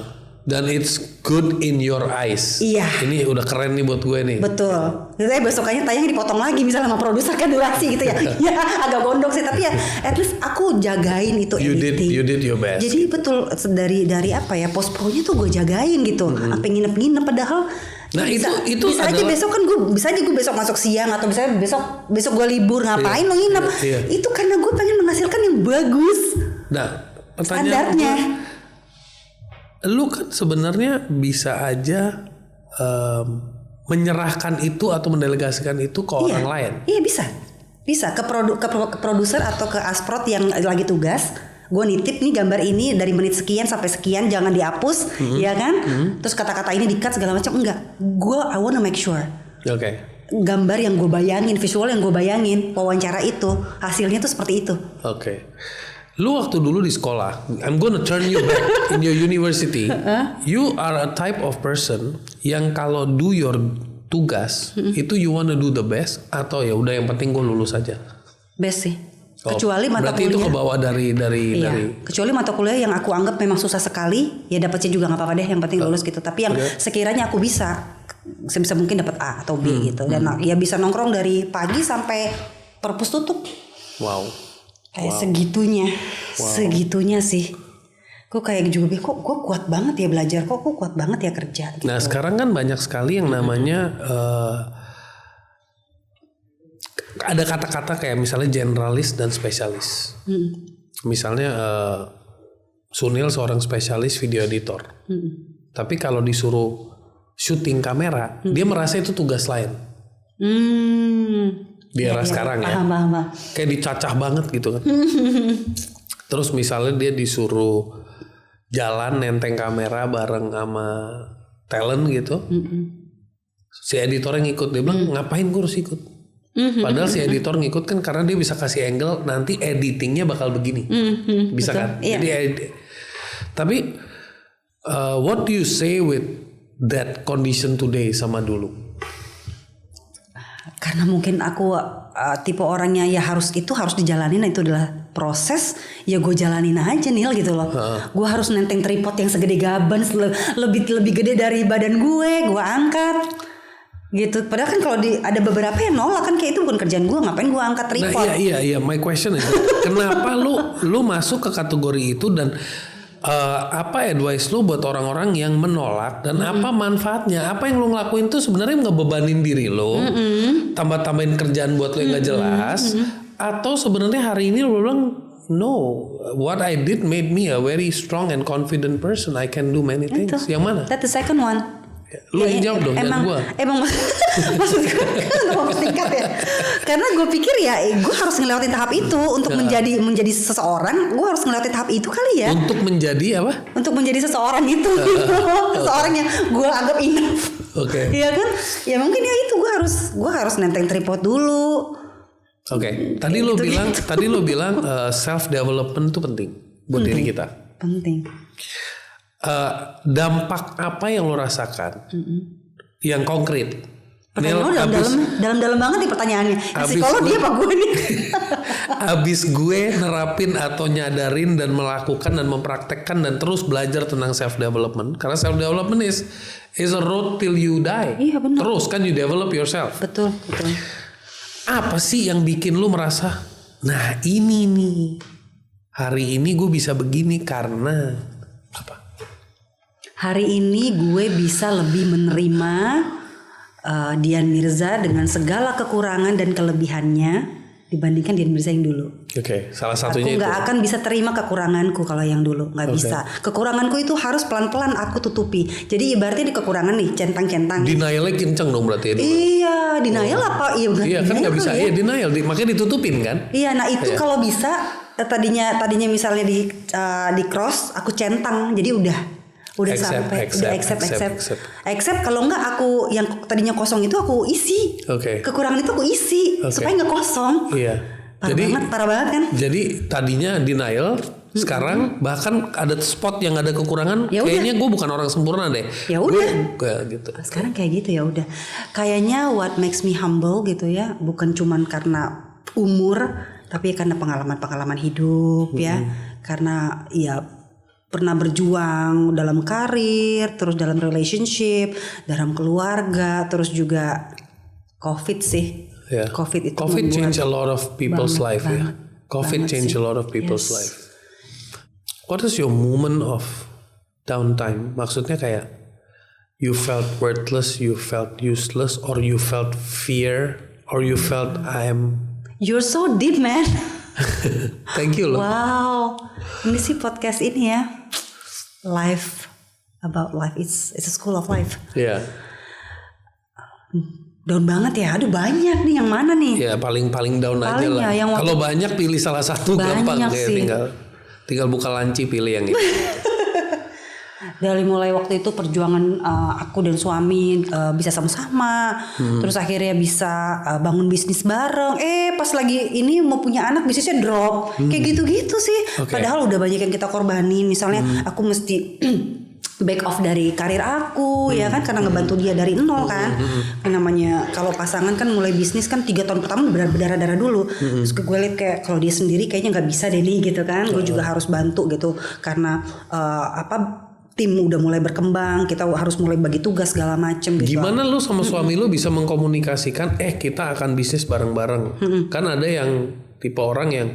[SPEAKER 2] Dan it's good in your eyes.
[SPEAKER 1] Iya.
[SPEAKER 2] Ini udah keren nih buat gue nih.
[SPEAKER 1] Betul. Jadi besokannya tayang dipotong lagi misalnya sama produser kan durasi gitu ya. Ya agak gondok sih tapi ya at least aku jagain itu editing.
[SPEAKER 2] You did your best.
[SPEAKER 1] Jadi betul dari apa ya post pro-nya tuh gue jagain gitu. Sampai nginep padahal
[SPEAKER 2] nah
[SPEAKER 1] bisa
[SPEAKER 2] adalah,
[SPEAKER 1] aja besok kan bisa aja gue besok masuk siang atau misalnya besok gue libur ngapain lo nginep. Itu karena gue pengen menghasilkan yang bagus.
[SPEAKER 2] Nah,
[SPEAKER 1] standarnya.
[SPEAKER 2] Lu kan sebenarnya bisa aja menyerahkan itu atau mendelegasikan itu ke orang lain. Iya
[SPEAKER 1] bisa ke produser atau ke asprot yang lagi tugas. Gue nitip nih gambar ini dari menit sekian sampai sekian jangan dihapus, ya kan? Terus kata-kata ini di-cut segala macam enggak. I wanna make sure.
[SPEAKER 2] Oke.
[SPEAKER 1] Gambar yang gue bayangin, visual yang gue bayangin, wawancara itu hasilnya tuh seperti itu.
[SPEAKER 2] Oke. Lu waktu dulu di sekolah, I'm gonna turn you back in your university. You are a type of person yang kalau do your tugas itu you wanna do the best atau ya udah yang penting gue lulus aja.
[SPEAKER 1] Best sih. Kecuali mata
[SPEAKER 2] berarti
[SPEAKER 1] kuliah.
[SPEAKER 2] Berarti itu kebawa dari.
[SPEAKER 1] Kecuali mata kuliah yang aku anggap memang susah sekali, ya dapatnya juga nggak apa-apa deh, yang penting lulus gitu. Tapi yang sekiranya aku bisa sebisa mungkin dapat A atau B gitu. Dan ya bisa nongkrong dari pagi sampai perpus tutup.
[SPEAKER 2] Wow.
[SPEAKER 1] Kayak segitunya sih. Gue kayak juga kok gue kuat banget ya belajar, kok gue kuat banget ya kerja gitu.
[SPEAKER 2] Nah sekarang kan banyak sekali yang namanya ada kata-kata kayak misalnya generalis dan spesialis. Misalnya Sunil seorang spesialis video editor. Tapi kalau disuruh syuting kamera, dia merasa itu tugas lain. Di era sekarang ya.
[SPEAKER 1] Paham.
[SPEAKER 2] Kayak dicacah banget gitu kan. Terus misalnya dia disuruh jalan nenteng kamera bareng sama talent gitu. Si editor yang ikut, dia bilang ngapain gue harus ikut? Padahal si editor ngikut kan karena dia bisa kasih angle, nanti editingnya bakal begini. Bisa betul, kan? Iya. Jadi tapi what do you say with that condition today sama dulu?
[SPEAKER 1] Karena mungkin aku tipe orangnya ya harus dijalanin, itu adalah proses, ya gue jalanin aja Nil gitu loh. Gue harus nenteng tripod yang segede gaban, lebih gede dari badan gue angkat gitu. Padahal kan kalau ada beberapa yang nolak kan, kayak itu bukan kerjaan gue, ngapain gue angkat tripod.
[SPEAKER 2] Nah, iya my question is kenapa lu masuk ke kategori itu, dan apa advice lu buat orang-orang yang menolak, dan apa manfaatnya? Apa yang lu ngelakuin tuh sebenarnya ngebebanin diri lu, tambah-tambahin kerjaan buat lu yang gak jelas, atau sebenarnya hari ini lu bilang no, what I did made me a very strong and confident person, I can do many things. Itu. Yang mana?
[SPEAKER 1] That's the second one.
[SPEAKER 2] Lu yang jawab dong, jangan gue.
[SPEAKER 1] Emang maksud gue kenapa singkat ya? Karena gue pikir ya gue harus ngelewatin tahap itu untuk menjadi seseorang. Gue harus ngelewatin tahap itu kali ya.
[SPEAKER 2] Untuk menjadi apa?
[SPEAKER 1] Untuk menjadi seseorang itu. Seseorang yang gue anggap enough.
[SPEAKER 2] Oke.
[SPEAKER 1] Iya kan? Ya mungkin ya itu gue harus nenteng tripod dulu.
[SPEAKER 2] Oke. Tadi lu bilang self development itu penting buat diri kita.
[SPEAKER 1] Penting.
[SPEAKER 2] Dampak apa yang lo rasakan yang konkret?
[SPEAKER 1] Dalam banget nih pertanyaannya. Psikolog dia apa gue nih?
[SPEAKER 2] Abis gue nerapin atau nyadarin dan melakukan dan mempraktekkan dan terus belajar tentang self development, karena self development is a road till you die.
[SPEAKER 1] Iya, benar.
[SPEAKER 2] Terus kan you develop yourself.
[SPEAKER 1] Betul.
[SPEAKER 2] Apa sih yang bikin lo merasa, nah ini nih hari ini gue bisa begini karena apa?
[SPEAKER 1] Hari ini gue bisa lebih menerima Dian Mirza dengan segala kekurangan dan kelebihannya dibandingkan Dian Mirza yang dulu.
[SPEAKER 2] Oke, salah satunya
[SPEAKER 1] aku
[SPEAKER 2] itu.
[SPEAKER 1] Aku gak akan bisa terima kekuranganku kalau yang dulu, gak bisa. Kekuranganku itu harus pelan-pelan aku tutupi. Jadi ibaratnya di kekurangan nih, centang-centang.
[SPEAKER 2] Denialnya kenceng dong berarti itu.
[SPEAKER 1] Iya, denial apa?
[SPEAKER 2] Iya kan gak bisa, iya denial, makanya ditutupin kan.
[SPEAKER 1] Iya, nah itu kalau bisa tadinya misalnya di cross, aku centang, jadi udah accept. Kalau enggak aku yang tadinya kosong itu aku isi. Kekurangan itu aku isi supaya nggak kosong.
[SPEAKER 2] Iya.
[SPEAKER 1] Parah banget kan.
[SPEAKER 2] Jadi tadinya denial, sekarang bahkan ada spot yang ada kekurangan. Kayaknya gue bukan orang sempurna deh.
[SPEAKER 1] Ya udah.
[SPEAKER 2] Gitu.
[SPEAKER 1] Sekarang kayak gitu ya udah. Kayaknya what makes me humble gitu ya, bukan cuman karena umur, tapi karena pengalaman hidup ya. Karena ya pernah berjuang dalam karir, terus dalam relationship, dalam keluarga, terus juga COVID sih.
[SPEAKER 2] Yeah.
[SPEAKER 1] COVID
[SPEAKER 2] change a lot of people's life ya. COVID change a lot of people's life. What is your moment of downtime? Maksudnya kayak you felt worthless, you felt useless, or you felt fear, or you felt
[SPEAKER 1] You're so deep, man.
[SPEAKER 2] Thank you loh.
[SPEAKER 1] Wow, ini sih podcast ini ya, life about life. It's a school of life.
[SPEAKER 2] Iya. Yeah.
[SPEAKER 1] Down banget ya. Aduh banyak nih, yang mana nih?
[SPEAKER 2] Ya paling down aja lah. Kalau banyak pilih salah satu gampang kayak tinggal buka laci pilih yang ini.
[SPEAKER 1] Dari mulai waktu itu perjuangan aku dan suami bisa sama-sama, terus akhirnya bisa bangun bisnis bareng. Pas lagi ini mau punya anak bisnisnya drop, kayak gitu-gitu sih. Padahal udah banyak yang kita korbanin. Misalnya aku mesti back off dari karir aku, ya kan, karena ngebantu dia dari nol kan. Namanya kalau pasangan kan mulai bisnis kan 3 tahun pertama berdarah-darah dulu. Terus gue liat kayak kalau dia sendiri kayaknya nggak bisa deh nih gitu kan. Gue juga harus bantu gitu karena tim udah mulai berkembang, kita harus mulai bagi tugas segala macem gitu.
[SPEAKER 2] Gimana lu sama suami lu bisa mengkomunikasikan kita akan bisnis bareng-bareng? Kan ada yang tipe orang yang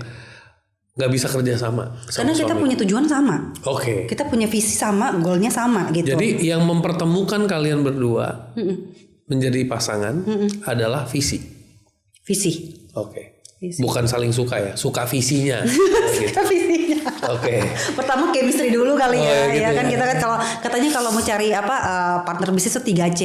[SPEAKER 2] nggak bisa kerja sama
[SPEAKER 1] Karena kita punya tujuan sama.
[SPEAKER 2] Oke.
[SPEAKER 1] Kita punya visi sama, goalnya sama gitu.
[SPEAKER 2] Jadi yang mempertemukan kalian berdua menjadi pasangan adalah visi.
[SPEAKER 1] Visi.
[SPEAKER 2] Oke.
[SPEAKER 1] Visi.
[SPEAKER 2] Bukan saling suka ya, suka visinya. Gitu.
[SPEAKER 1] Kita visinya.
[SPEAKER 2] Oke.
[SPEAKER 1] Pertama chemistry dulu kali
[SPEAKER 2] Oh,
[SPEAKER 1] ya,
[SPEAKER 2] ya gitu
[SPEAKER 1] ya kan
[SPEAKER 2] ya.
[SPEAKER 1] kita kan kalau katanya kalau mau cari partner bisnis itu 3C,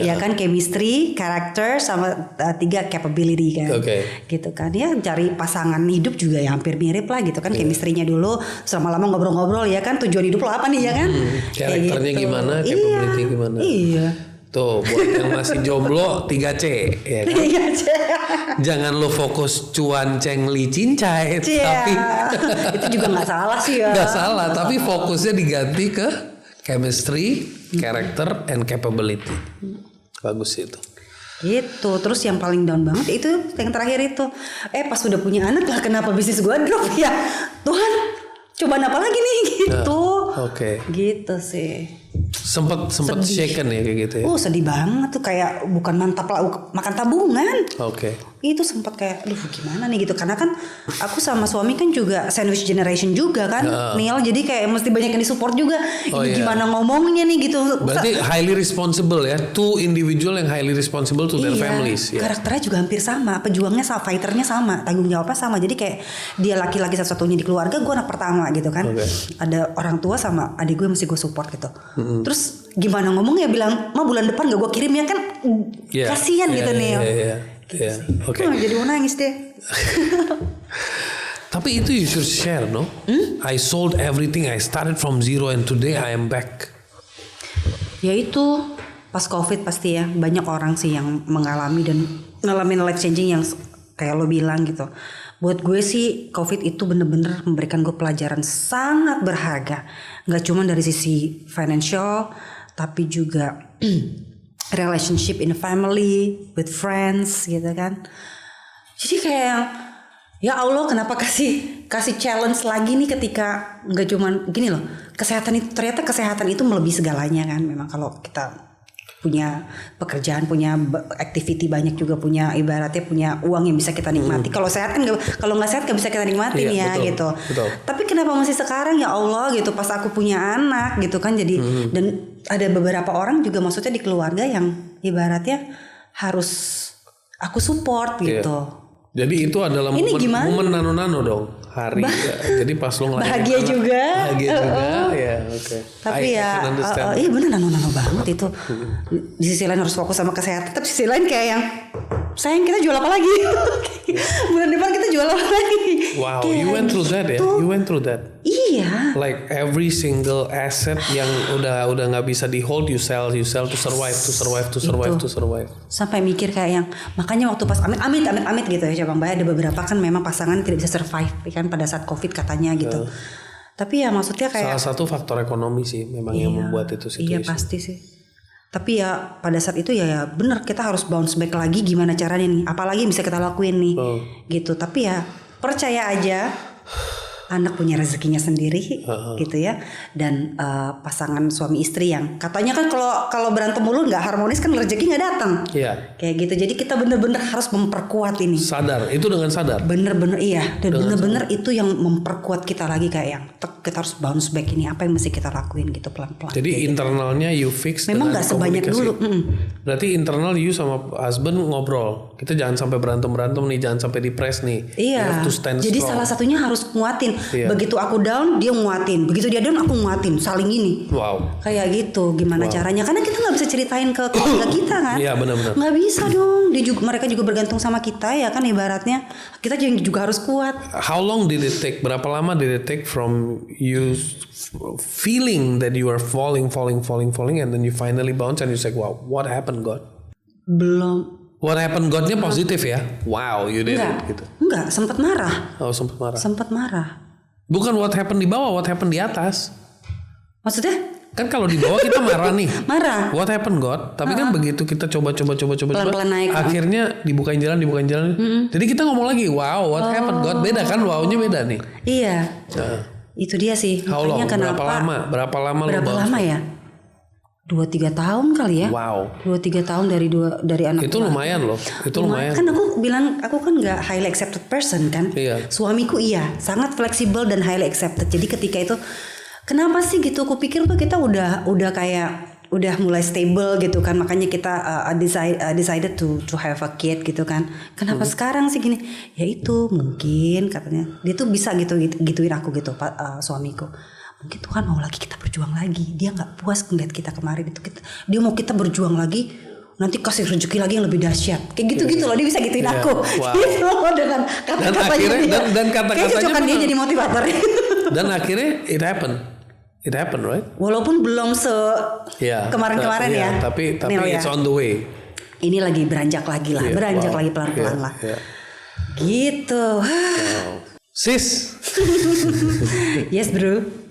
[SPEAKER 1] ya kan chemistry, character sama 3 capability kan.
[SPEAKER 2] Oke.
[SPEAKER 1] Gitu kan. Ya cari pasangan hidup juga ya hampir mirip lah gitu kan, chemistry-nya dulu, selama lama ngobrol-ngobrol ya kan tujuan hidup lo apa nih ya kan. Kayak
[SPEAKER 2] Karakternya
[SPEAKER 1] gitu.
[SPEAKER 2] gimana, capability gimana.
[SPEAKER 1] Iya.
[SPEAKER 2] Tuh buat yang masih jomblo 3C ya kan.
[SPEAKER 1] 3C.
[SPEAKER 2] Jangan lo fokus cuan ceng li cincai,
[SPEAKER 1] Iya.
[SPEAKER 2] tapi
[SPEAKER 1] Itu juga nggak salah sih ya.
[SPEAKER 2] nggak salah, tapi fokusnya diganti ke chemistry, character, and capability. Bagus itu.
[SPEAKER 1] Gitu. Terus yang paling down banget itu yang terakhir itu, pas udah punya anak lah kenapa bisnis gua drop ya, Tuhan cobaan apa lagi nih gitu.
[SPEAKER 2] Oke.
[SPEAKER 1] Gitu sih.
[SPEAKER 2] Sempat shaken ya kayak gitu ya.
[SPEAKER 1] Sedih banget tuh, kayak bukan mantap lah makan tabungan.
[SPEAKER 2] Oke.
[SPEAKER 1] Itu sempat kayak aduh gimana nih gitu, karena kan aku sama suami kan juga sandwich generation juga kan, Neil, jadi kayak mesti banyak yang disupport juga. Ini gimana ngomongnya nih gitu.
[SPEAKER 2] Berarti highly responsible ya, two individual yang highly responsible to their families ya.
[SPEAKER 1] Karakternya juga hampir sama, pejuangnya sama, fighternya sama, tanggung jawabnya sama. Jadi kayak dia laki-laki satu-satunya di keluarga, gue anak pertama gitu kan. Ada orang tua sama adik gue mesti gue support gitu. Terus gimana ngomongnya, bilang ma bulan depan gak gue kirim ya kan, kasihan gitu nih.
[SPEAKER 2] Oke.
[SPEAKER 1] Jadi mau nangis deh.
[SPEAKER 2] Tapi itu you should share, no? I sold everything, I started from zero and today I am back.
[SPEAKER 1] Ya itu pas COVID pasti ya banyak orang sih yang mengalami dan ngalamin life changing yang kayak lo bilang gitu. Buat gue sih COVID itu bener-bener memberikan gue pelajaran sangat berharga. Gak cuma dari sisi financial, tapi juga relationship in family, with friends gitu kan. Jadi kayak ya Allah kenapa kasih challenge lagi nih ketika nggak cuman gini loh, kesehatan itu ternyata kesehatan itu melebihi segalanya kan. Memang kalau kita punya pekerjaan, punya activity banyak juga, punya ibaratnya punya uang yang bisa kita nikmati. Kalau sehat kan kalau nggak sehat nggak bisa kita nikmatin ya betul, gitu. Betul. Tapi kenapa masih sekarang ya Allah gitu pas aku punya anak gitu kan, jadi dan ada beberapa orang juga maksudnya di keluarga yang ibaratnya harus aku support gitu.
[SPEAKER 2] Jadi itu adalah momen nano-nano dong hari. Jadi pas lo
[SPEAKER 1] bahagia juga.
[SPEAKER 2] Bahagia juga ya. Oke.
[SPEAKER 1] Tapi iya bener nano-nano banget itu. Di sisi lain harus fokus sama kesehatan, tapi di sisi lain kayak yang sayang kita jual apa lagi? Bulan depan kita jual apa lagi?
[SPEAKER 2] Wow,
[SPEAKER 1] kayak
[SPEAKER 2] you went through that ya? You went through that?
[SPEAKER 1] Iya.
[SPEAKER 2] Like every single asset yang udah nggak bisa di hold, you sell to survive.
[SPEAKER 1] Sampai mikir kayak yang makanya waktu pas amit gitu ya Bang Bay, ada beberapa kan memang pasangan tidak bisa survive kan pada saat COVID katanya gitu. Tapi ya maksudnya kayak
[SPEAKER 2] salah satu faktor ekonomi sih memang yang membuat itu situasi.
[SPEAKER 1] Iya pasti sih. Tapi ya pada saat itu ya bener kita harus bounce back lagi, gimana caranya nih, apalagi yang bisa kita lakuin nih gitu. Tapi ya percaya aja anak punya rezekinya sendiri gitu ya. Dan pasangan suami istri yang katanya kan kalau berantem mulu nggak harmonis kan rezeki nggak datang.
[SPEAKER 2] Iya.
[SPEAKER 1] Kayak gitu. Jadi kita bener-bener harus memperkuat ini.
[SPEAKER 2] Sadar, itu dengan sadar.
[SPEAKER 1] Bener-bener iya. Dan bener-bener itu yang memperkuat kita lagi kayak yang kita harus bounce back ini. Apa yang mesti kita lakuin gitu pelan-pelan.
[SPEAKER 2] Jadi internalnya you fix.
[SPEAKER 1] Memang nggak sebanyak dulu.
[SPEAKER 2] Berarti internal you sama husband ngobrol. Kita jangan sampai berantem nih, jangan sampai depres nih.
[SPEAKER 1] Iya. Jadi salah satunya harus nguatin. Iya. Begitu aku down dia nguatin, begitu dia down aku nguatin, saling ini.
[SPEAKER 2] Wow.
[SPEAKER 1] Kayak gitu, gimana caranya? Karena kita nggak bisa ceritain ke keluarga kita kan?
[SPEAKER 2] Iya benar-benar.
[SPEAKER 1] Nggak bisa dong. Mereka juga bergantung sama kita ya kan ibaratnya. Kita juga harus kuat.
[SPEAKER 2] How long did it take? Berapa lama did it take from you feeling that you are falling, and then you finally bounce and you say, wow, what happened God?
[SPEAKER 1] Belum.
[SPEAKER 2] What happened God-nya positif ya? Wow, you did it gitu.
[SPEAKER 1] Enggak, sempat marah.
[SPEAKER 2] Oh, sempat marah.
[SPEAKER 1] Sempat marah.
[SPEAKER 2] Bukan what happened di bawah, what happened di atas.
[SPEAKER 1] Maksudnya?
[SPEAKER 2] Kan kalau di bawah kita marah nih.
[SPEAKER 1] Marah.
[SPEAKER 2] What happened God? Tapi kan begitu kita coba
[SPEAKER 1] pelan-pelan naik.
[SPEAKER 2] Akhirnya dibukain jalan. Jadi kita ngomong lagi, wow, what happened God? Beda kan, wow-nya beda nih.
[SPEAKER 1] Iya. Itu dia sih.
[SPEAKER 2] How long?
[SPEAKER 1] Makanya kenapa?
[SPEAKER 2] Berapa lama
[SPEAKER 1] ya? 2-3 tahun kali ya.
[SPEAKER 2] Wow.
[SPEAKER 1] 2-3 tahun dari anak
[SPEAKER 2] Itu
[SPEAKER 1] gua.
[SPEAKER 2] lumayan loh. Itu lumayan.
[SPEAKER 1] Kan aku bilang aku kan nggak highly accepted person kan.
[SPEAKER 2] Iya.
[SPEAKER 1] Suamiku sangat fleksibel dan highly accepted. Jadi ketika itu kenapa sih gitu? Aku pikir tuh kita udah kayak udah mulai stable gitu kan, makanya kita decided to have a kid gitu kan. Kenapa sekarang sih gini? Ya itu mungkin katanya dia tuh bisa gituin aku gitu suamiku. Mungkin Tuhan mau lagi kita berjuang lagi. Dia nggak puas ngeliat kita kemarin itu. Dia mau kita berjuang lagi. Nanti kasih rezeki lagi yang lebih dahsyat. Kayak gitu loh. Dia bisa gituin aku.
[SPEAKER 2] Wow.
[SPEAKER 1] Gitu loh dengan kata-katanya dia.
[SPEAKER 2] Dan kata-katanya
[SPEAKER 1] kayak cocokan dia jadi motivator.
[SPEAKER 2] Dan akhirnya it happened. It happened, right?
[SPEAKER 1] Walaupun belum kemarin-kemarin ya.
[SPEAKER 2] Tapi
[SPEAKER 1] Nil,
[SPEAKER 2] it's on the way.
[SPEAKER 1] Ini lagi beranjak lagi lah. Beranjak lagi pelan-pelan lah. Gitu.
[SPEAKER 2] Wow. Sis.
[SPEAKER 1] Yes bro.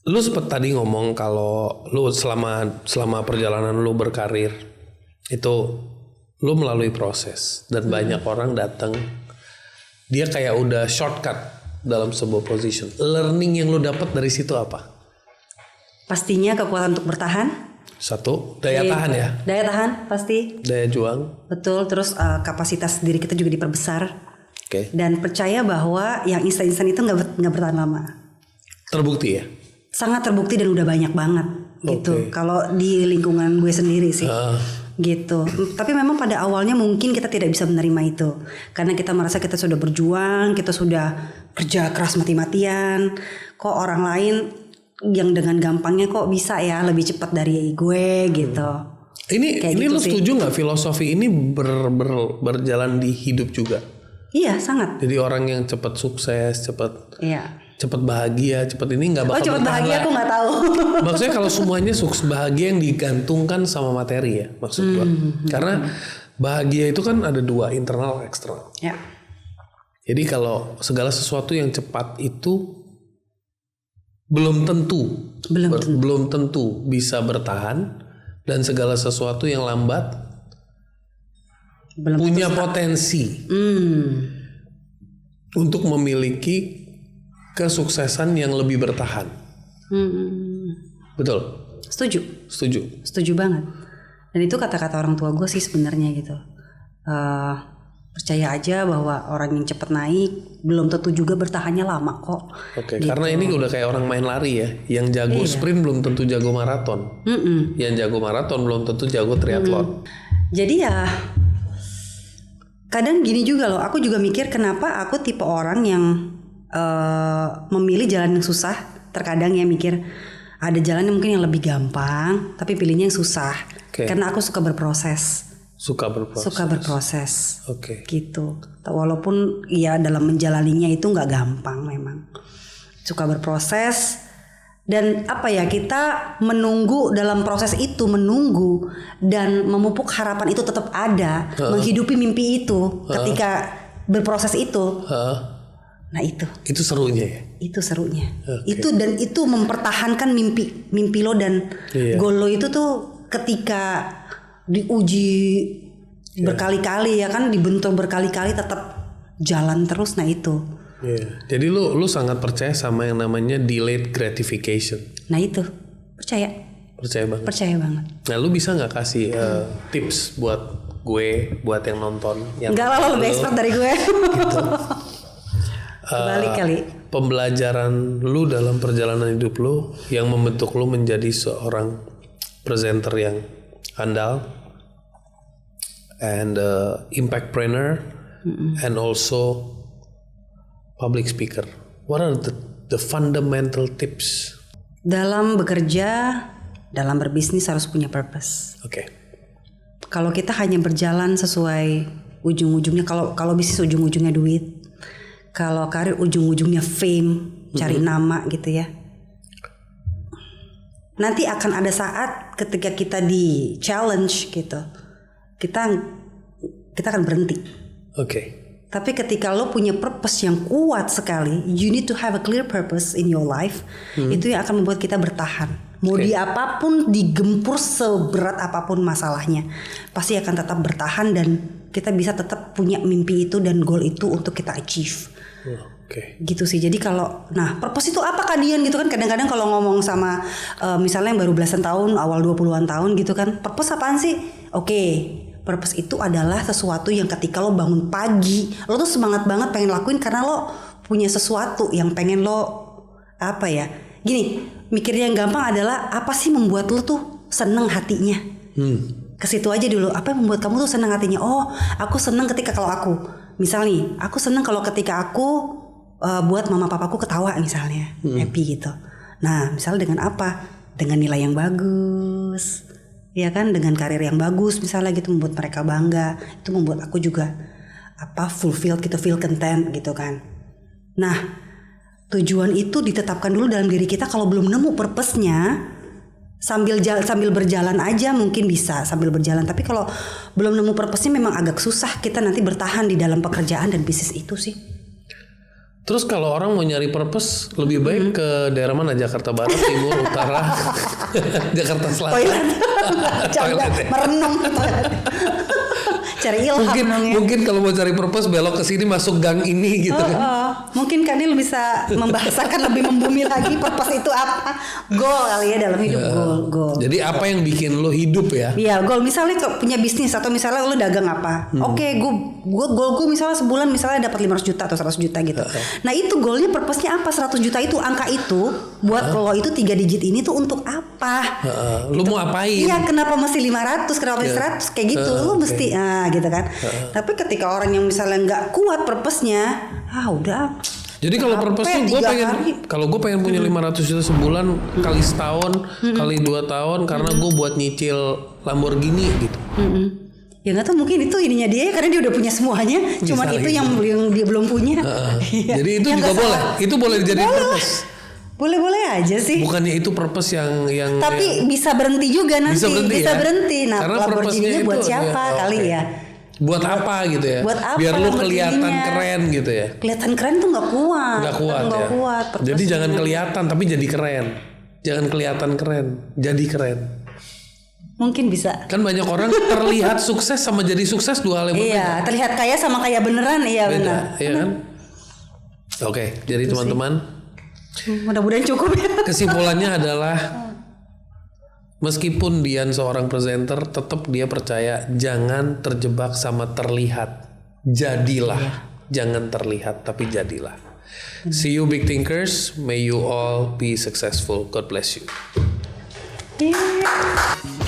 [SPEAKER 2] Lu sempat tadi ngomong kalau lu selama perjalanan lu berkarir itu lu melalui proses dan banyak orang datang, dia kayak udah shortcut dalam sebuah position. Learning yang lu dapat dari situ apa?
[SPEAKER 1] Pastinya kekuatan untuk bertahan.
[SPEAKER 2] Satu, daya tahan ya.
[SPEAKER 1] Daya tahan pasti.
[SPEAKER 2] Daya juang.
[SPEAKER 1] Betul. Terus kapasitas diri kita juga diperbesar.
[SPEAKER 2] Oke.
[SPEAKER 1] Dan percaya bahwa yang instan-instan itu nggak bertahan lama.
[SPEAKER 2] Terbukti ya.
[SPEAKER 1] Sangat terbukti dan udah banyak banget gitu. Kalau di lingkungan gue sendiri sih. Gitu. Tapi memang pada awalnya mungkin kita tidak bisa menerima itu. Karena kita merasa kita sudah berjuang, kita sudah kerja keras mati-matian. Kok orang lain yang dengan gampangnya kok bisa ya lebih cepat dari gue gitu.
[SPEAKER 2] Ini
[SPEAKER 1] gitu
[SPEAKER 2] lu
[SPEAKER 1] sih.
[SPEAKER 2] setuju nggak filosofi ini berjalan di hidup juga?
[SPEAKER 1] Iya sangat.
[SPEAKER 2] Jadi orang yang cepat sukses, cepat bahagia, cepat ini nggak bakal
[SPEAKER 1] cepat bahagia aku nggak tahu.
[SPEAKER 2] Maksudnya kalau semuanya sukses bahagia yang digantungkan sama materi ya maksud gua. Karena bahagia itu kan ada dua, internal eksternal.
[SPEAKER 1] Ya.
[SPEAKER 2] Jadi kalau segala sesuatu yang cepat itu belum tentu bisa bertahan, dan segala sesuatu yang lambat punya potensi untuk memiliki kesuksesan yang lebih bertahan. Betul? Setuju
[SPEAKER 1] Banget. Dan itu kata-kata orang tua gue sih sebenarnya gitu. Percaya aja bahwa orang yang cepat naik belum tentu juga bertahannya lama kok.
[SPEAKER 2] Oke,
[SPEAKER 1] gitu.
[SPEAKER 2] Karena ini udah kayak orang main lari ya. Yang jago sprint belum tentu jago maraton. Yang jago maraton belum tentu jago triathlon.
[SPEAKER 1] Jadi ya kadang gini juga loh. Aku juga mikir kenapa aku tipe orang yang memilih jalan yang susah. Terkadang ya mikir ada jalan yang mungkin yang lebih gampang, tapi pilihnya yang susah. Karena aku suka berproses. Suka berproses.
[SPEAKER 2] Oke.
[SPEAKER 1] Gitu. Walaupun ya dalam menjalaninya itu nggak gampang memang. Suka berproses dan kita menunggu dalam proses itu, menunggu dan memupuk harapan itu tetap ada, menghidupi mimpi itu ketika berproses itu. Nah itu
[SPEAKER 2] serunya ya.
[SPEAKER 1] Itu serunya. Itu mempertahankan mimpi lo dan goal lo itu tuh ketika diuji berkali-kali ya kan, dibentur berkali-kali tetap jalan terus. Nah itu.
[SPEAKER 2] Jadi lu sangat percaya sama yang namanya delayed gratification.
[SPEAKER 1] Nah itu percaya banget.
[SPEAKER 2] Nah lu bisa nggak kasih tips buat gue, buat yang nonton?
[SPEAKER 1] Enggak lah, lo lebih expert dari gue. Gitu. Balik kali.
[SPEAKER 2] Pembelajaran lu dalam perjalanan hidup lu yang membentuk lu menjadi seorang presenter yang handal, and impactpreneur, and also public speaker. What are the fundamental tips?
[SPEAKER 1] Dalam bekerja, dalam berbisnis harus punya purpose.
[SPEAKER 2] Oke.
[SPEAKER 1] Kalau kita hanya berjalan sesuai ujung-ujungnya, kalau bisnis ujung-ujungnya duit, kalau karir ujung-ujungnya fame, cari nama gitu ya. Nanti akan ada saat ketika kita di challenge gitu, kita akan berhenti.
[SPEAKER 2] Oke.
[SPEAKER 1] Tapi ketika lo punya purpose yang kuat sekali, you need to have a clear purpose in your life. Itu yang akan membuat kita bertahan. Mau di apapun, digempur seberat apapun masalahnya, pasti akan tetap bertahan dan kita bisa tetap punya mimpi itu dan goal itu untuk kita achieve.
[SPEAKER 2] Oke.
[SPEAKER 1] Gitu sih. Jadi kalau purpose itu apa Kak Dian gitu kan, kadang-kadang kalau ngomong sama misalnya yang baru belasan tahun, awal 20-an tahun gitu kan, purpose apaan sih? Oke. Purpose itu adalah sesuatu yang ketika lo bangun pagi, lo tuh semangat banget pengen lakuin karena lo punya sesuatu yang pengen lo gini, mikirnya yang gampang adalah apa sih membuat lo tuh seneng hatinya. Ke situ aja dulu, apa yang membuat kamu tuh seneng hatinya? Oh, aku seneng ketika kalau aku, misal nih, aku seneng kalau ketika aku buat mama papaku ketawa misalnya, happy gitu. Nah, misalnya dengan apa? Dengan nilai yang bagus, ya kan? Dengan karir yang bagus, misalnya gitu, membuat mereka bangga. Itu membuat aku juga fulfilled gitu, feel content gitu kan. Nah, tujuan itu ditetapkan dulu dalam diri kita. Kalau belum nemu purpose-nya, sambil berjalan aja mungkin bisa sambil berjalan. Tapi kalau belum nemu purpose-nya memang agak susah kita nanti bertahan di dalam pekerjaan dan bisnis itu sih.
[SPEAKER 2] Terus kalau orang mau nyari purpose, lebih baik ke daerah mana? Jakarta Barat, Timur, Utara, Jakarta Selatan.
[SPEAKER 1] Toilet. Merenung. Cari ilham
[SPEAKER 2] mungkin kalau mau cari purpose belok ke sini masuk gang ini gitu kan.
[SPEAKER 1] Mungkin Kanil bisa membahasakan lebih membumi lagi purpose itu apa. Goal kali ya dalam hidup, goal.
[SPEAKER 2] Jadi apa yang bikin lo hidup ya?
[SPEAKER 1] Iya, goal misalnya punya bisnis atau misalnya lo dagang apa. Oke, goal gue misalnya sebulan misalnya dapat 500 juta atau 100 juta gitu. Nah, itu goalnya purpose-nya apa? 100 juta itu, angka itu buat lo itu 3 digit ini tuh untuk apa?
[SPEAKER 2] Lo mau apain?
[SPEAKER 1] Iya, kenapa mesti 500? Kenapa mesti 100? Kayak gitu. Lo mesti gitu kan. Tapi ketika orang yang misalnya nggak kuat purpose-nya, udah.
[SPEAKER 2] Jadi kalau purpose-nya gue pengen punya 500 juta sebulan kali setahun, kali 2 tahun karena gue buat nyicil Lamborghini gitu.
[SPEAKER 1] Ya nggak tahu, mungkin itu ininya dia karena dia udah punya semuanya, cuman itu yang dia belum punya.
[SPEAKER 2] Jadi itu juga boleh. Itu boleh dijadiin purpose.
[SPEAKER 1] Boleh-boleh aja sih.
[SPEAKER 2] Bukannya itu purpose yang
[SPEAKER 1] tapi bisa berhenti juga nanti. Bisa berhenti. Nah,
[SPEAKER 2] karena
[SPEAKER 1] Lamborghini buat siapa kali ya?
[SPEAKER 2] Buat apa gitu ya?
[SPEAKER 1] Buat apa?
[SPEAKER 2] Biar lu kelihatan keren gitu ya.
[SPEAKER 1] Kelihatan keren tuh nggak kuat.
[SPEAKER 2] Nggak kuat. Jadi jangan kelihatan tapi jadi keren. Jangan kelihatan keren, jadi keren.
[SPEAKER 1] Mungkin bisa.
[SPEAKER 2] Kan banyak orang terlihat sukses sama jadi sukses dua hal yang berbeda.
[SPEAKER 1] Iya, terlihat kaya sama kaya beneran, iya benar.
[SPEAKER 2] Iya kan? Oke, jadi teman-teman,
[SPEAKER 1] mudah-mudahan cukup ya.
[SPEAKER 2] kesimpulannya adalah meskipun Dian seorang presenter, tetap dia percaya jangan terjebak sama terlihat. Jadilah, jangan terlihat tapi jadilah. See you big thinkers, may you all be successful. God bless you.
[SPEAKER 1] Yeah.